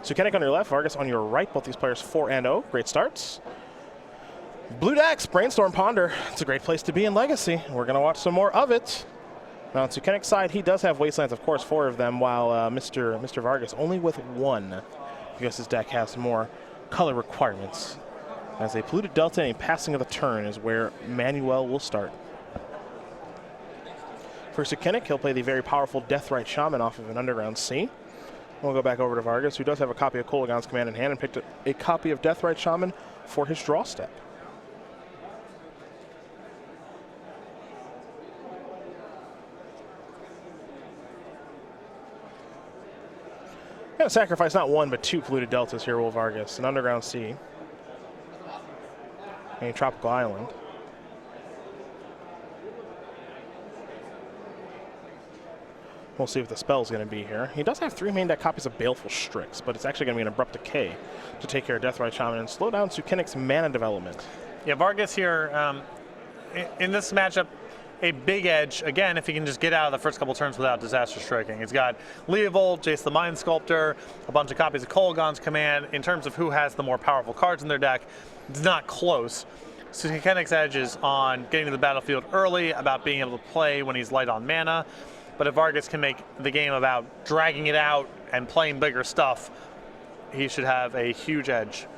Sukenik on your left, Vargas on your right. Both these players 4-0. Great starts. Blue decks, Brainstorm Ponder. It's a great place to be in Legacy. We're going to watch some more of it. Now on Sukenik's side, he does have Wastelands, of course, 4 of them, while Mr. Vargas only with 1, because his deck has more color requirements. As a polluted delta and a passing of the turn is where Manuel will start. For Sukenik, he'll play the very powerful Deathrite Shaman off of an Underground Sea. We'll go back over to Vargas, who does have a copy of Kolaghan's Command in hand and picked a copy of Deathrite Shaman for his draw step. Gonna sacrifice not 1 but 2 polluted deltas here, will Vargas. An Underground Sea. And a Tropical Island. We'll see what the spell's going to be here. He does have 3 main deck copies of Baleful Strix, but it's actually going to be an Abrupt Decay to take care of Deathrite Shaman and slow down Sukenik's mana development. Yeah, Vargas here, in this matchup, a big edge, again, if he can just get out of the first couple turns without disaster striking. He's got Leovold, Jace the Mind Sculptor, a bunch of copies of Kolaghan's Command. In terms of who has the more powerful cards in their deck, it's not close. Sukenik's edge is on getting to the battlefield early, about being able to play when he's light on mana. But if Vargas can make the game about dragging it out and playing bigger stuff, he should have a huge edge.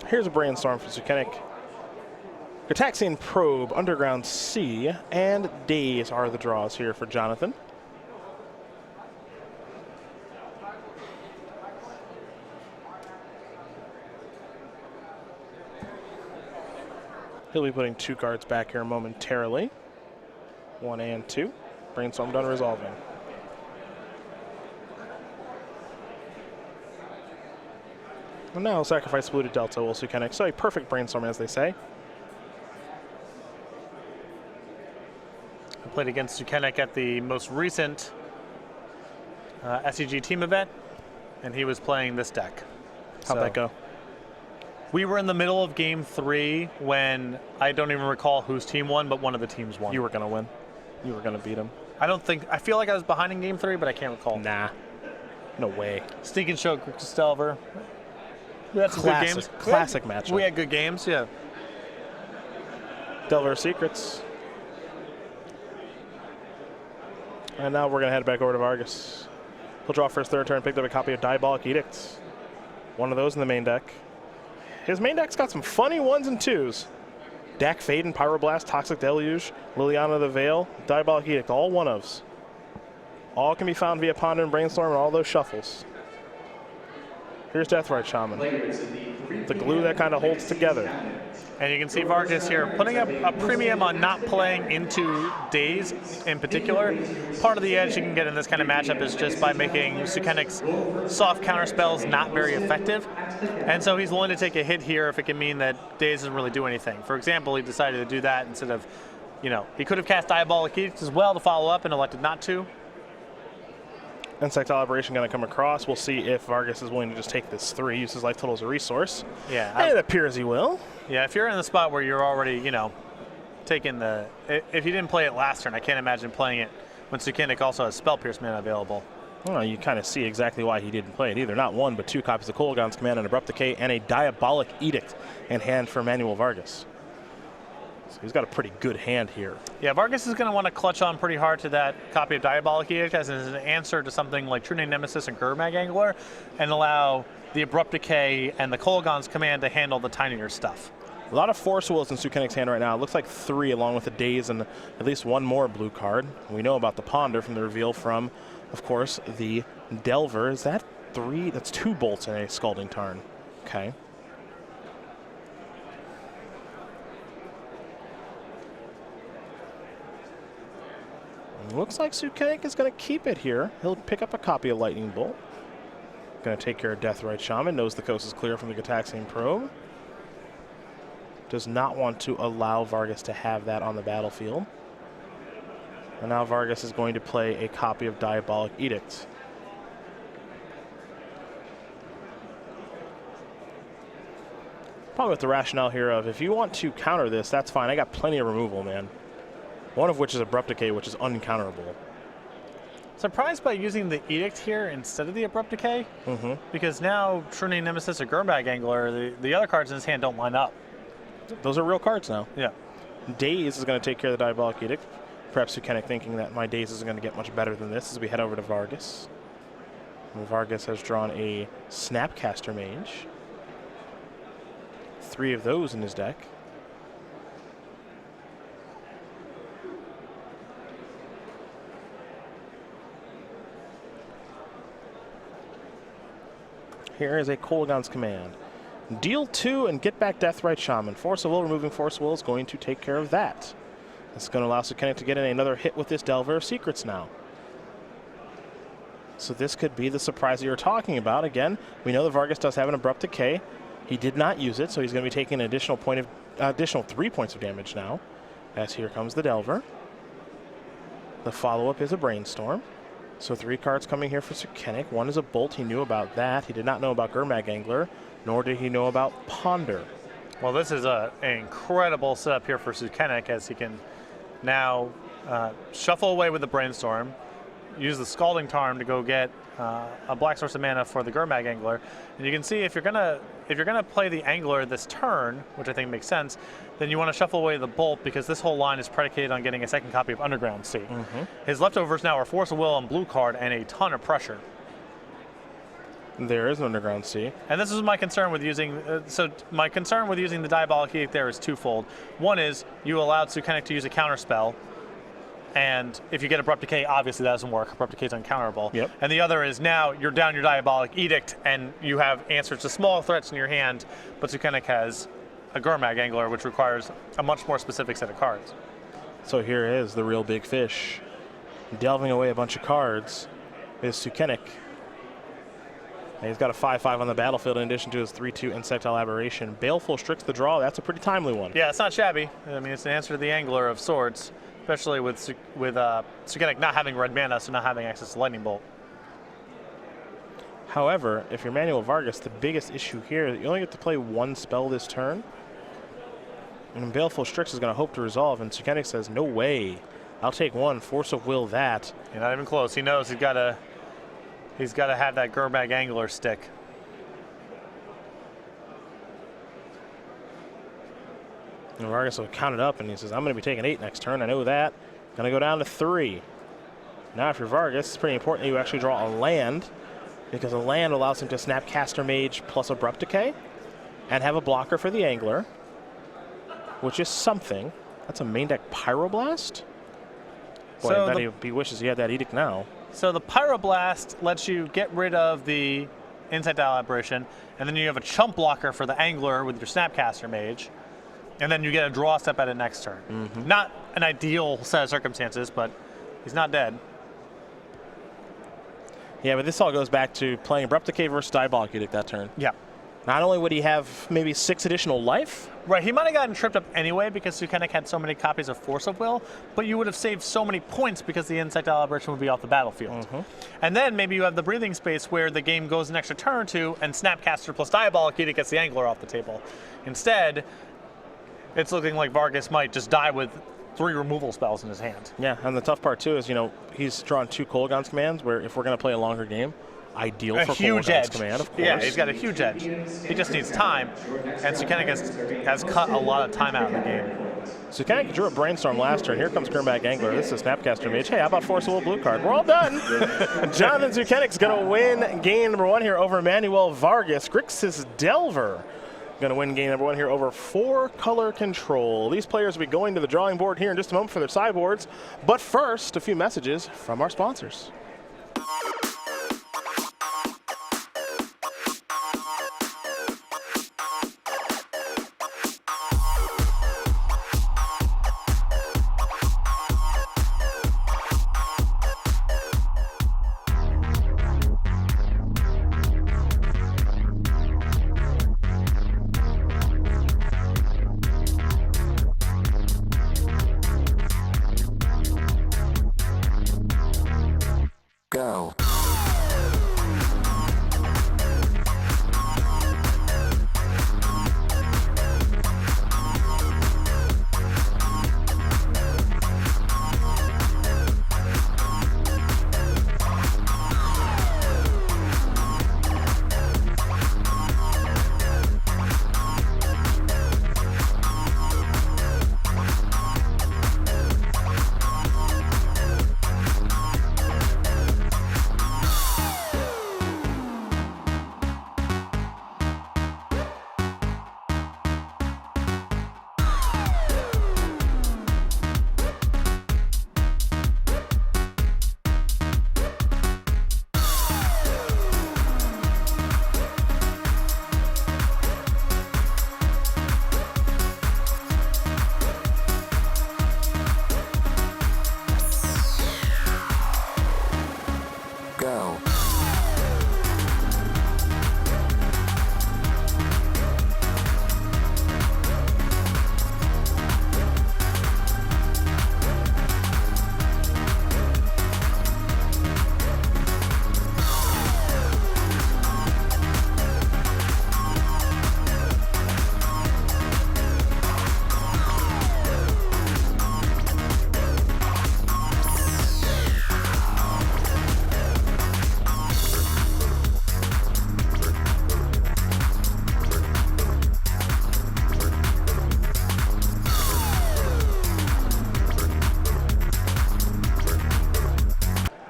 Here's a Brainstorm for Sukenik. Gataxian Probe, Underground Sea, and Daze are the draws here for Jonathan. He'll be putting 2 cards back here momentarily. 1 and 2. Brainstorm done resolving. And now he'll sacrifice polluted delta, will Sukenik. So a perfect Brainstorm, as they say. I played against Sukenik at the most recent SCG team event, and he was playing this deck. How'd that go? We were in the middle of game 3 when I don't even recall whose team won, but one of the teams won. You were going to win. You were going to beat him. I feel like I was behind in game 3, but I can't recall. Nah. No way. Sneak and Show Delver. We had some good games. Classic matchup. We had good games, yeah. Delver Secrets. And now we're going to head back over to Vargas. He'll draw for his 3rd turn, picked up a copy of Diabolic Edict. One of those in the main deck. His main deck's got some funny 1s and 2s. Dak Faden, Pyroblast, Toxic Deluge, Liliana the Veil, Diabolic Edict, all 1-ofs. All can be found via Ponder and Brainstorm and all those shuffles. Here's Deathrite Shaman. The glue that kind of holds together. And you can see Vargas here putting up a premium on not playing into Daze in particular. Part of the edge you can get in this kind of matchup is just by making Sukenik's soft counter spells not very effective. And so he's willing to take a hit here if it can mean that Daze doesn't really do anything. For example, he decided to do that instead of, he could have cast Diabolic Edict as well to follow up and elected not to. Insectile Aberration going to come across. We'll see if Vargas is willing to just take this 3, use his life total as a resource. Yeah. And it appears he will. Yeah, if you're in the spot where you're already, taking the... If you didn't play it last turn, I can't imagine playing it when Sukenik also has Spell Pierce mana available. Well, you kind of see exactly why he didn't play it either. Not 1, but 2 copies of Kolaghan's Command, an Abrupt Decay, and a Diabolic Edict in hand for Manuel Vargas. So he's got a pretty good hand here. Yeah, Vargas is going to want to clutch on pretty hard to that copy of Diabolic Edict as an answer to something like True Name Nemesis and Gurmag Angler, and allow the Abrupt Decay and the Kolaghan's Command to handle the tinier stuff. A lot of Force Wills in Sukenik's hand right now. It looks like 3 along with the Daze and at least 1 more blue card. We know about the Ponder from the reveal from, of course, the Delver. Is that 3? That's 2 bolts in a Scalding Tarn. Okay. Looks like Sukenik is going to keep it here. He'll pick up a copy of Lightning Bolt. Going to take care of Deathrite Shaman. Knows the coast is clear from the Gataxian Probe. Does not want to allow Vargas to have that on the battlefield. And now Vargas is going to play a copy of Diabolic Edict. Probably with the rationale here of, if you want to counter this, that's fine. I got plenty of removal, man. One of which is Abrupt Decay, which is uncounterable. Surprised by using the Edict here instead of the Abrupt Decay, because now Shrunning Nemesis or Gurmag Angler, the other cards in his hand don't line up. Those are real cards now. Yeah. Daze is going to take care of the Diabolic Edict. Perhaps Sukenik thinking that my Daze isn't going to get much better than this as we head over to Vargas. And Vargas has drawn a Snapcaster Mage. 3 of those in his deck. Here is a Kolaghan's Command. Deal 2 and get back Deathrite Shaman. Force of Will, removing Force of Will is going to take care of that. It's going to allow Sukenik to get in another hit with this Delver of Secrets now. So this could be the surprise that you're talking about. Again, we know that Vargas does have an Abrupt Decay. He did not use it, so he's going to be taking an additional 3 points of damage now. As here comes the Delver. The follow-up is a Brainstorm. So 3 cards coming here for Sukenik. 1 is a Bolt. He knew about that. He did not know about Gurmag Angler, nor did he know about Ponder. Well, this is an incredible setup here for Sukenik, as he can now shuffle away with the Brainstorm, use the Scalding Tarn to go get a black source of mana for the Gurmag Angler. And you can see if you're gonna play the Angler this turn, which I think makes sense, then you want to shuffle away the Bolt, because this whole line is predicated on getting a second copy of Underground Sea. His leftovers now are Force of Will and blue card and a ton of pressure. There is an Underground Sea. And this is my concern with using, my concern with using the Diabolic Edict there is twofold. One is you allowed Sukenik to use a counter spell, and if you get Abrupt Decay, obviously that doesn't work. Abrupt Decay is uncounterable. Yep. And the other is now you're down your Diabolic Edict, and you have answers to small threats in your hand, but Sukenik has a Gurmag Angler, which requires a much more specific set of cards. So here is the real big fish. Delving away a bunch of cards is Sukenik. And he's got a 5/5 on the battlefield in addition to his 3/2 Insectile Aberration. Baleful Strix the draw. That's a pretty timely one. Yeah, it's not shabby. I mean, it's an answer to the Angler of Swords, especially with Sukenik not having red mana, so not having access to Lightning Bolt. However, if you're Manuel Vargas, the biggest issue here is that you only get to play 1 spell this turn. And Baleful Strix is going to hope to resolve, and Sukenik says, no way. I'll take 1, Force of Will that. You're not even close. He knows he's got to have that Gurmag Angler stick. And Vargas will count it up, and he says, I'm going to be taking 8 next turn. I know that. Going to go down to 3. Now, if you're Vargas, it's pretty important that you actually draw a land, because a land allows him to Snapcaster Mage plus Abrupt Decay and have a blocker for the Angler, which is something. That's a main deck Pyroblast? Boy, So I bet he wishes he had that Edict now. So the Pyroblast lets you get rid of the Insectile Aberration, and then you have a chump blocker for the Angler with your Snapcaster Mage, and then you get a draw step at it next turn. Not an ideal set of circumstances, but he's not dead. Yeah, but this all goes back to playing Abrupt Decay versus Diabolic Edict that turn. Yeah. Not only would he have maybe 6 additional life, Right, he might have gotten tripped up anyway because Sukenik had so many copies of Force of Will, but you would have saved so many points because the Insectile Aberration would be off the battlefield. And then maybe you have the breathing space where the game goes an extra turn or 2 and Snapcaster plus Diabolic Edict gets the Angler off the table. Instead, it's looking like Vargas might just die with 3 removal spells in his hand. yeah, and the tough part too is, you know, he's drawn 2 Kolaghan's Commands, where if we're going to play a longer game, ideal A for huge Kolaghan's edge. Command, of course. Yeah, he's got a huge edge. He just needs time, and Sukenik has cut a lot of time out of the game. Sukenik drew a Brainstorm last turn. Here comes Gurmag Angler. This is a Snapcaster Mage. Hey, how about Force of Will blue card? We're all done. Jonathan Sukenik's going to win game number 1 here over Manuel Vargas. Grixis Delver going to win game number 1 here over 4 color control. These players will be going to the drawing board here in just a moment for their sideboards. But first, a few messages from our sponsors. Go. go.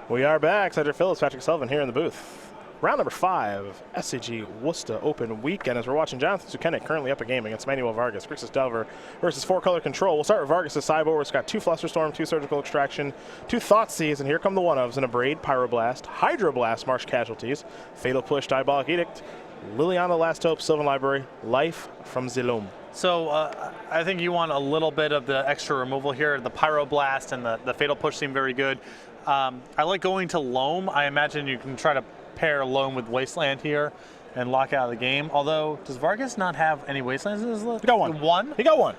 We are back. Cedric Phillips, Patrick Sullivan here in the booth. Round number 5, SCG Worcester Open Weekend. As we're watching Jonathan Sukenik currently up a game against Manuel Vargas. Grixis Delver versus 4-color Control. We'll start with Vargas' sideboard. It's got 2 Flusterstorm, 2 Surgical Extraction, 2 Thoughtseize, and here come the one-ofs. An Abrade, Pyroblast, Hydroblast, Marsh Casualties, Fatal Push, Diabolic Edict, Liliana Last Hope, Sylvan Library, Life from Zilom. So I think you want a little bit of the extra removal here. The Pyroblast and the Fatal Push seem very good. I like going to Loam. I imagine you can try to pair Loam with Wasteland here and lock out of the game. Although, does Vargas not have any Wastelands in his list? He got one. One? He got one.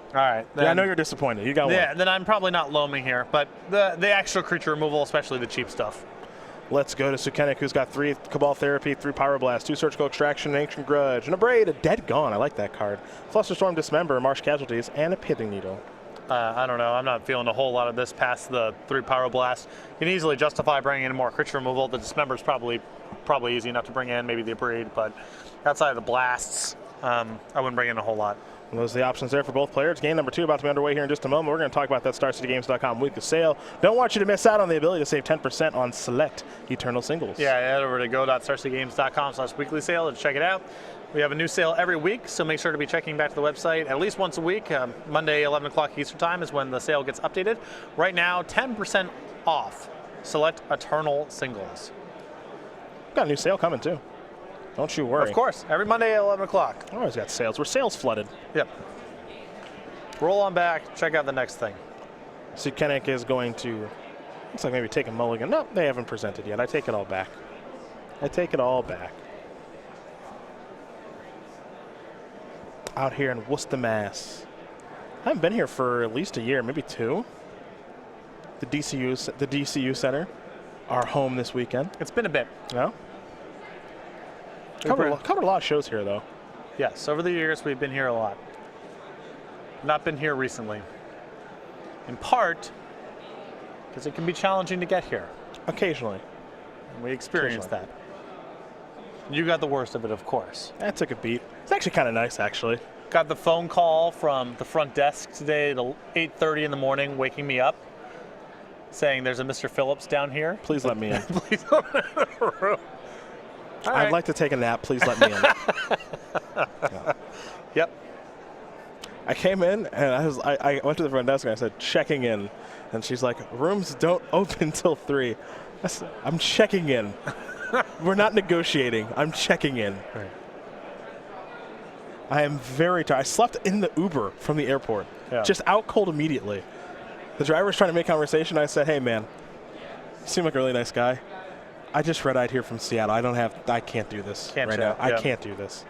All right. Then, Yeah, I know you're disappointed. You got one. Yeah, then I'm probably not Loaming here. But the extra creature removal, especially the cheap stuff. Let's go to Sukenik, who's got 3 Cabal Therapy, 3 Pyroblast, 2 Surgical Extraction, an Ancient Grudge, an Abrade, a Dead Gone. I like that card. Flusterstorm, Dismember, Marsh Casualties, and a Pithing Needle. I don't know. I'm not feeling a whole lot of this past the 3 Pyroblast. You can easily justify bringing in more creature removal. The Dismember is probably easy enough to bring in, maybe the Abrade, but outside of the blasts, I wouldn't bring in a whole lot. And those are the options there for both players. Game number 2 about to be underway here in just a moment. We're going to talk about that StarCityGames.com weekly sale. Don't want you to miss out on the ability to save 10% on select Eternal Singles. Yeah, head over to go.starcitygames.com/weekly sale to check it out. We have a new sale every week, so make sure to be checking back to the website at least once a week. Monday, 11 o'clock Eastern Time is when the sale gets updated. Right now, 10% off select Eternal Singles. Got a new sale coming too. Don't you worry. Of course, every Monday at 11 o'clock. Always got sales. We're sales flooded. Yep. Roll on back, check out the next thing. Sukenik is going to, looks like maybe take a mulligan. No, they haven't presented yet. I take it all back. I take it all back. Out here in Worcester, Mass. I haven't been here for at least a year, maybe 2. The DCU Center, our home this weekend. It's been a bit. No? Covered a lot of shows here, though. Yes, over the years we've been here a lot. Not been here recently. In part because it can be challenging to get here. Occasionally. And we experienced that. You got the worst of it, of course. That took a beat. It's actually kind of nice, actually. Got the phone call from the front desk today at 8:30 in the morning, waking me up, saying there's a Mr. Phillips down here. Please let me in. Please let me in the room. I'd like to take a nap. Please let me in. Yeah. Yep. I came in and I went to the front desk and I said, checking in. And she's like, rooms don't open till 3. I said, I'm checking in. We're not negotiating. I'm checking in. Right. I am very tired. I slept in the Uber from the airport. Yeah. Just out cold immediately. The driver's trying to make conversation. I said, hey, man, you seem like a really nice guy. I just red-eyed here from Seattle. I can't do this right now. Yeah. I can't do this.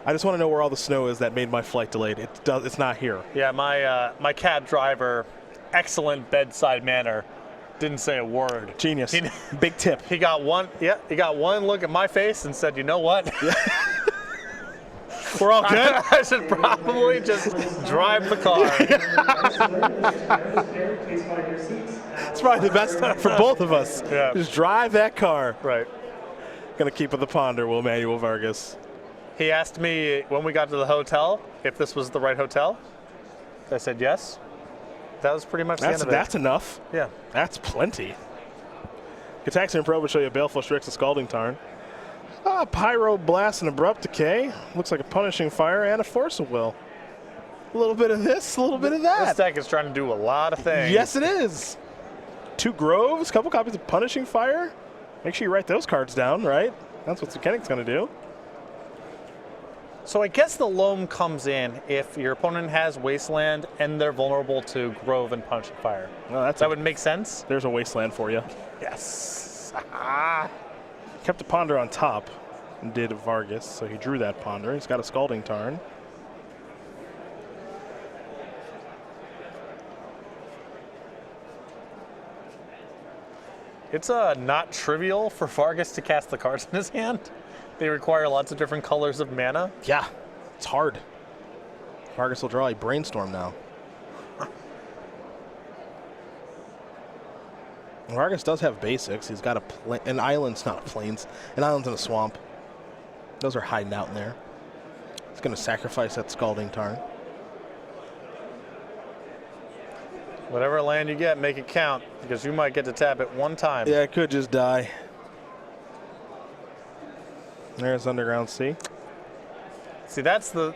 I just want to know where all the snow is that made my flight delayed. It's not here. Yeah, my cab driver, excellent bedside manner, didn't say a word. Genius. Big tip. He got one look at my face and said, you know what? We're all good? I should probably just drive the car. It's probably the best for both of us. Yeah. Just drive that car. Right. Gonna keep it the ponder, will Manuel Vargas. He asked me when we got to the hotel if this was the right hotel. I said yes. That was pretty much the end of it. That's enough. Yeah. That's plenty. Gataxian Probe will show you a Baleful Strix, a Scalding Tarn. Pyro Blast and Abrupt Decay. Looks like a Punishing Fire and a Force of Will. A little bit of this, a little bit of that. This deck is trying to do a lot of things. Yes, it is. 2 Groves, couple copies of Punishing Fire. Make sure you write those cards down, right? That's what Sukenik's going to do. So I guess the loam comes in if your opponent has Wasteland and they're vulnerable to Grove and Punishing Fire. Well, that would make sense. There's a Wasteland for you. Yes. Kept the Ponder on top, did Vargas, so he drew that Ponder. He's got a Scalding Tarn. It's not trivial for Vargas to cast the cards in his hand. They require lots of different colors of mana. Yeah, it's hard. Vargas will draw a Brainstorm now. Vargas does have basics. He's got an island's not a plains. An island's in a swamp. Those are hiding out in there. He's going to sacrifice that Scalding Tarn. Whatever land you get, make it count, because you might get to tap it one time. Yeah, it could just die. There's Underground Sea. See, that's the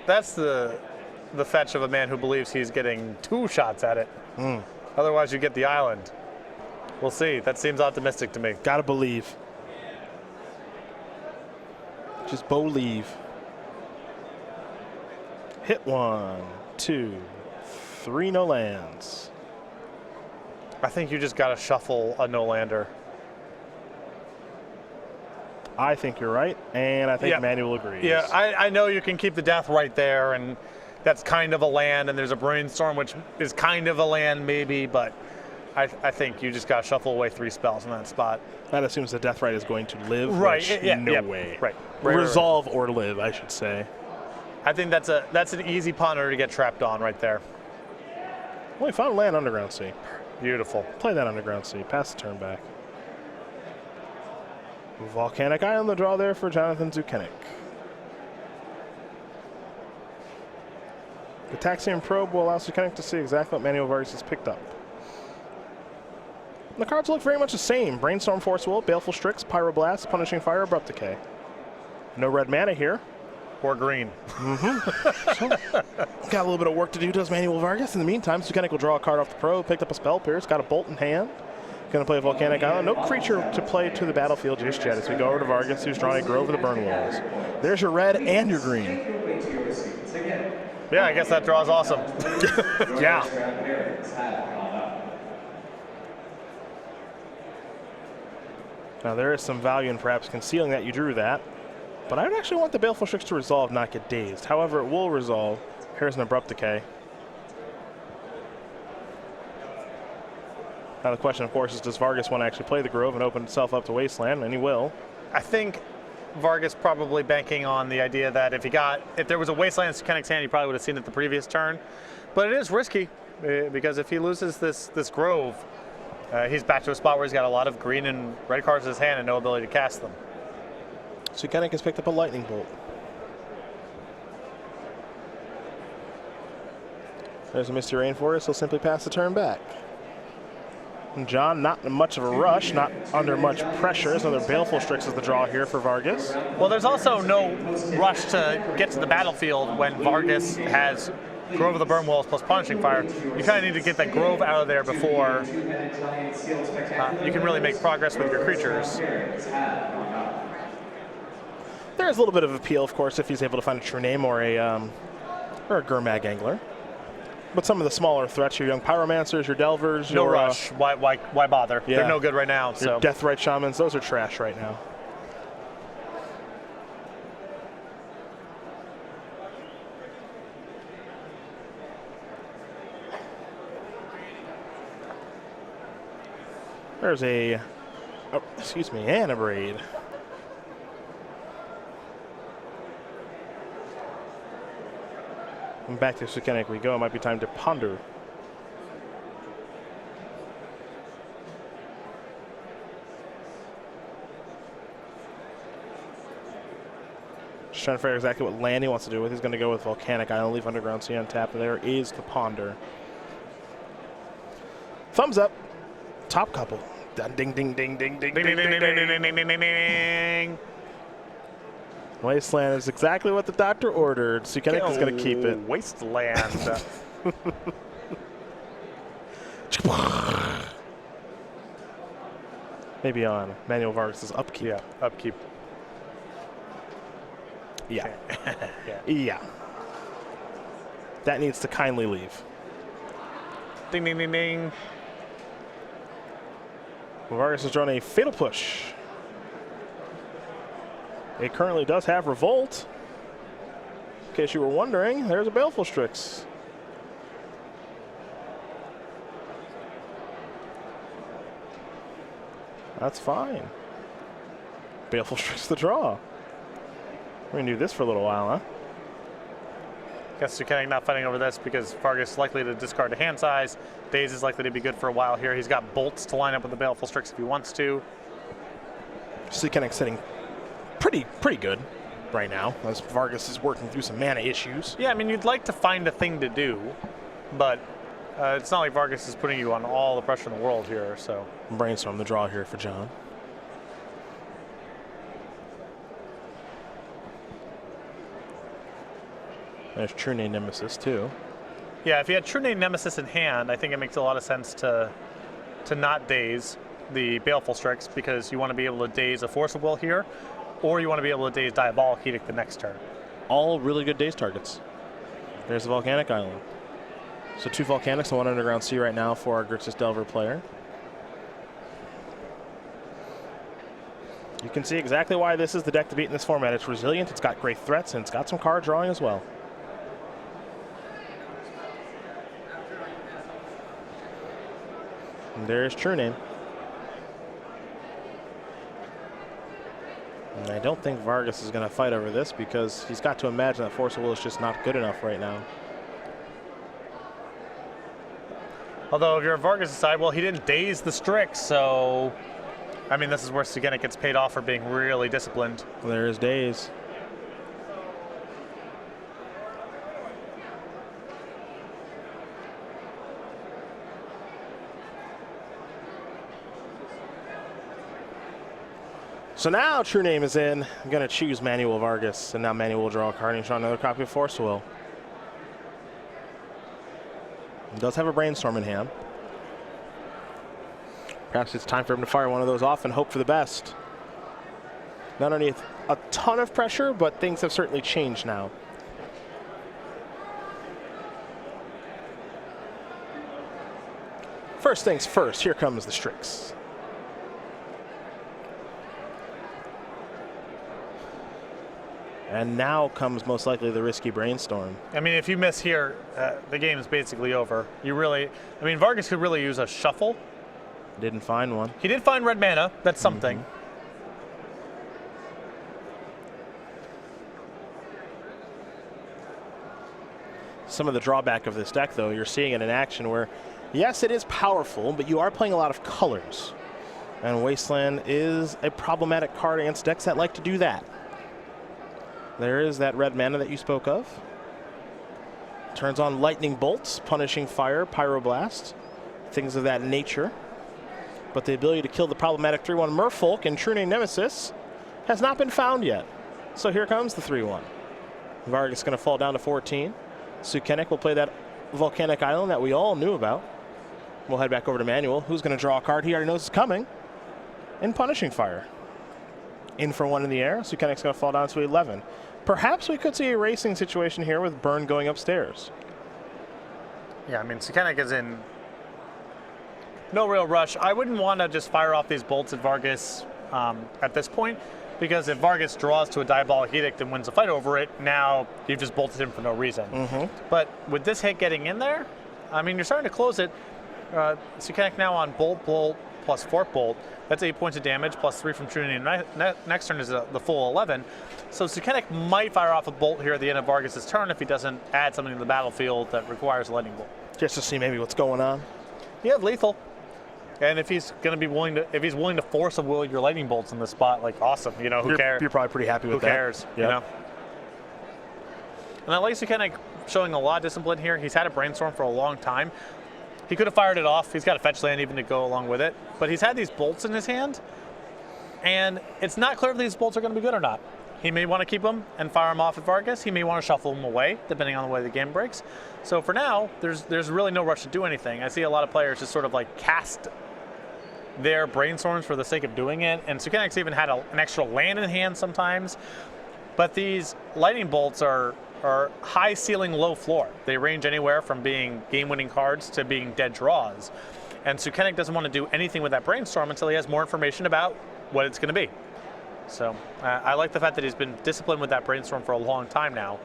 fetch of a man who believes he's getting 2 shots at it. Otherwise, you get the island. We'll see. That seems optimistic to me. Gotta believe. Just believe. Hit 1, 2, 3, no lands. I think you just got to shuffle a no-lander. I think you're right, and I think Manuel agrees. Yeah, I know you can keep the death right there, and that's kind of a land, and there's a Brainstorm, which is kind of a land maybe, but I think you just got to shuffle away 3 spells in that spot. That assumes the Death Right is going to live, right? Which no way. Right. Resolve or live, I should say. I think that's an easy Ponder to get trapped on right there. Well, we found land Underground Sea. Beautiful. Play that Underground Sea. Pass the turn back. Volcanic Eye on the draw there for Jonathan Sukenik. The Taxian Probe will allow Sukenik to see exactly what Manuel Vargas has picked up. The cards look very much the same. Brainstorm, Force Will, Baleful Strix, Pyroblast, Punishing Fire, Abrupt Decay. No red mana here. Or green. So, got a little bit of work to do, does Manuel Vargas. In the meantime, Sukenik will draw a card off the Probe, picked up a Spell Pierce, got a Bolt in hand. Going to play Volcanic Island. No creature to play to the battlefield just yet as we go over to Vargas, who's drawing a Grove of the Burn Walls. There's your red and your green. Yeah, I guess that draw's awesome. Yeah. Now there is some value in perhaps concealing that you drew that, but I would actually want the Baleful Strix to resolve, not get dazed. However, it will resolve. Here's an Abrupt Decay. Now the question, of course, is does Vargas want to actually play the Grove and open itself up to Wasteland? And he will. I think Vargas probably banking on the idea that if there was a Wasteland in Sukenik's hand, he probably would have seen it the previous turn. But it is risky because if he loses this Grove, he's back to a spot where he's got a lot of green and red cards in his hand and no ability to cast them. Sukenik has picked up a Lightning Bolt. There's a Misty Rainforest. He'll simply pass the turn back. And John, not in much of a rush, not under much pressure. There's another Baleful Strix as the draw here for Vargas. Well, there's also no rush to get to the battlefield when Vargas has Grove of the Burn Walls plus Punishing Fire. You kind of need to get that Grove out of there before you can really make progress with your creatures. There's a little bit of appeal, of course, if he's able to find a True Name or a Gurmag Angler. But some of the smaller threats, your young Pyromancers, your Delvers, no your rush. Why bother? Yeah. They're no good right now. Your So Deathrite Shamans, those are trash right now. There's a, Anabraid. And back to Sukenik we go. It might be time to ponder. Just trying to figure out exactly what land he wants to do with. He's going to go with Volcanic Island, leave Underground Sea untapped. There is the ponder. Thumbs up. Top couple. Ding, ding, ding, ding, ding, ding, ding, ding, ding, ding, ding, ding, ding. Wasteland is exactly what the doctor ordered. Sukenik is going to keep it. Wasteland. Maybe on Manuel Vargas' upkeep. Yeah, upkeep. Yeah. Yeah. Yeah. That needs to kindly leave. Ding, ding, ding, ding. Vargas has drawn a Fatal Push. It currently does have Revolt. In case you were wondering, there's a Baleful Strix. That's fine. Baleful Strix the draw. We're going to do this for a little while, huh? Guess Sukenik not fighting over this because Vargas is likely to discard a hand size. Daze is likely to be good for a while here. He's got bolts to line up with the Baleful Strix if he wants to. Sukenik sitting pretty good right now as Vargas is working through some mana issues. Yeah, I mean, you'd like to find a thing to do, but it's not like Vargas is putting you on all the pressure in the world here, so. Brainstorm the draw here for John. There's True Name Nemesis too. Yeah, if you had True Name Nemesis in hand, I think it makes a lot of sense to not daze the Baleful Strix because you want to be able to daze a Force of Will here, or you want to be able to daze Diabolic Edict the next turn. All really good daze targets. There's the Volcanic Island. So 2 Volcanics and 1 Underground Sea right now for our Grixis Delver player. You can see exactly why this is the deck to beat in this format. It's resilient, it's got great threats, and it's got some card drawing as well. And there's True Name. And I don't think Vargas is going to fight over this because he's got to imagine that Force of Will is just not good enough right now. Although if you're Vargas' side, well, he didn't daze the Strix, so I mean, this is where Sukenik gets paid off for being really disciplined. There is Daze. So now True Name is in. I'm going to choose Manuel Vargas, and now Manuel will draw a card and draw another copy of Force Will. He does have a Brainstorm in hand. Perhaps it's time for him to fire one of those off and hope for the best. Not underneath a ton of pressure, but things have certainly changed now. First things first, here comes the Strix. And now comes most likely the risky Brainstorm. I mean, if you miss here, the game is basically over. You really, I mean, Vargas could really use a shuffle. Didn't find one. He did find red mana. That's something. Some of the drawback of this deck, though, you're seeing it in action where, yes, it is powerful, but you are playing a lot of colors. And Wasteland is a problematic card against decks that like to do that. There is that red mana that you spoke of. Turns on Lightning Bolts, Punishing Fire, Pyroblast, things of that nature. But the ability to kill the problematic 3-1 Merfolk and True Name Nemesis has not been found yet. So here comes the 3-1. Vargas is going to fall down to 14. Sukenik will play that Volcanic Island that we all knew about. We'll head back over to Manuel, who's going to draw a card he already knows is coming in Punishing Fire. In for 1 in the air. Sukenik's going to fall down to 11. Perhaps we could see a racing situation here with Burn going upstairs. Yeah, I mean, Sukenik is in no real rush. I wouldn't want to just fire off these bolts at Vargas at this point, because if Vargas draws to a Diabolic Edict and wins a fight over it, now you've just bolted him for no reason. But with this hit getting in there, I mean, you're starting to close it. Sukenik now on Bolt plus Fork Bolt. That's 8 points of damage, plus 3 from True Name. Next turn is the full 11. So Sukenik might fire off a bolt here at the end of Vargas' turn if he doesn't add something to the battlefield that requires a lightning bolt. Just to see maybe what's going on. You have lethal. And if he's going to be willing to force a will your lightning bolts in this spot, like, awesome. You know, who cares? You're probably pretty happy with who that. Who cares? Yep. You know? And I like Sukenik showing a lot of discipline here. He's had a Brainstorm for a long time. He could have fired it off. He's got a fetch land even to go along with it. But he's had these bolts in his hand, and it's not clear if these bolts are going to be good or not. He may want to keep them and fire them off at Vargas. He may want to shuffle them away, depending on the way the game breaks. So for now, there's really no rush to do anything. I see a lot of players just sort of like cast their Brainstorms for the sake of doing it. And Sukenik's even had an extra land in hand sometimes. But these lightning bolts are high ceiling, low floor. They range anywhere from being game-winning cards to being dead draws. And Sukenik doesn't want to do anything with that brainstorm until he has more information about what it's going to be. So I like the fact that he's been disciplined with that brainstorm for a long time now.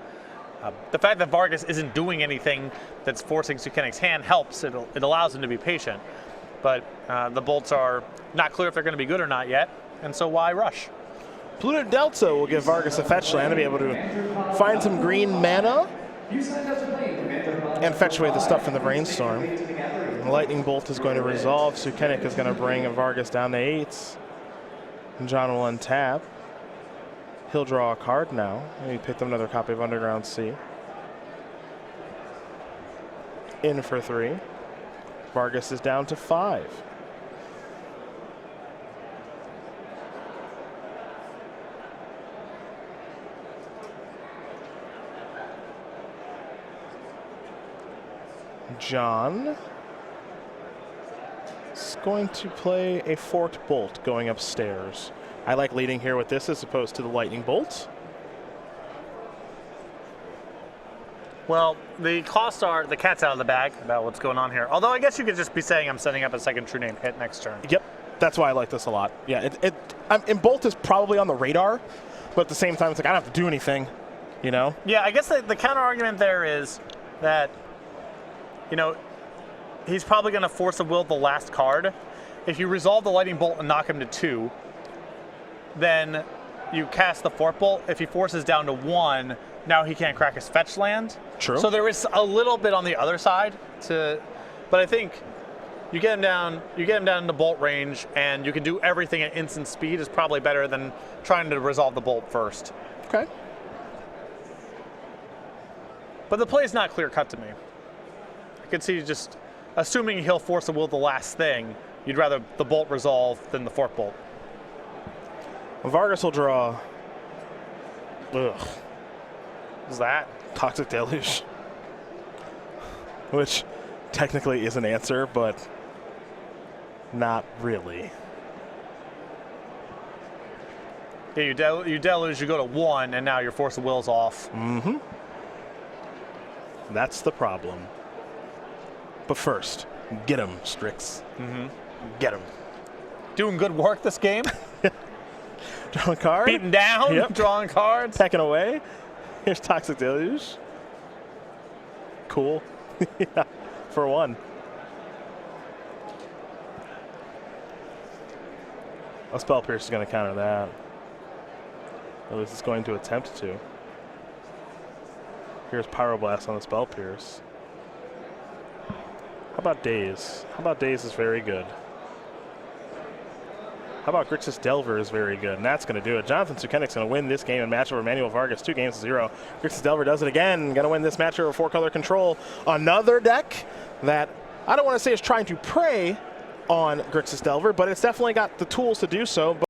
The fact that Vargas isn't doing anything that's forcing Sukenik's hand helps. It allows him to be patient. But the bolts are not clear if they're going to be good or not yet, and so why rush? Polluted Delta will give Vargas a fetch land to be able to find some green mana and fetch away the stuff from the brainstorm. The lightning bolt is going to resolve. Sukenik is going to bring Vargas down to 8. And John will untap. He'll draw a card now. And he picked up another copy of Underground Sea. In for 3. Vargas is down to 5. John is going to play a Forked Bolt going upstairs. I like leading here with this as opposed to the Lightning Bolt. Well, the costs are, the cat's out of the bag about what's going on here. Although I guess you could just be saying I'm setting up a second true name hit next turn. Yep, that's why I like this a lot. Yeah, and Bolt is probably on the radar, but at the same time, it's like I don't have to do anything, you know? Yeah, I guess the counter argument there is that, you know, he's probably going to force a will the last card. If you resolve the Lightning Bolt and knock him to 2, then you cast the Forked Bolt. If he forces down to 1, now he can't crack his fetch land. True. So there is a little bit on the other side but I think you get him down into bolt range, and you can do everything at instant speed is probably better than trying to resolve the bolt first. Okay. But the play is not clear cut to me. I could see just assuming he'll force a will the last thing, you'd rather the bolt resolve than the Forked Bolt. Vargas will draw. Ugh. What's that? Toxic Deluge. Which technically is an answer, but not really. Yeah, you deluge, you go to 1, and now your force of will's off. Mm-hmm. That's the problem. But first, get him, Strix. Mm-hmm. Get him. Doing good work this game. Drawing a card. Beaten down, Yep. Drawing cards. Pecking away. Here's Toxic Deluge. Cool. Yeah, for 1. A Spell Pierce is going to counter that. At least it's going to attempt to. Here's Pyroblast on the Spell Pierce. How about Daze? How about Daze is very good. How about Grixis Delver is very good, and that's going to do it. Jonathan Sukenik's going to win this game and match over Manuel Vargas 2-0. Grixis Delver does it again. Going to win this match over 4-color control. Another deck that I don't want to say is trying to prey on Grixis Delver, but it's definitely got the tools to do so.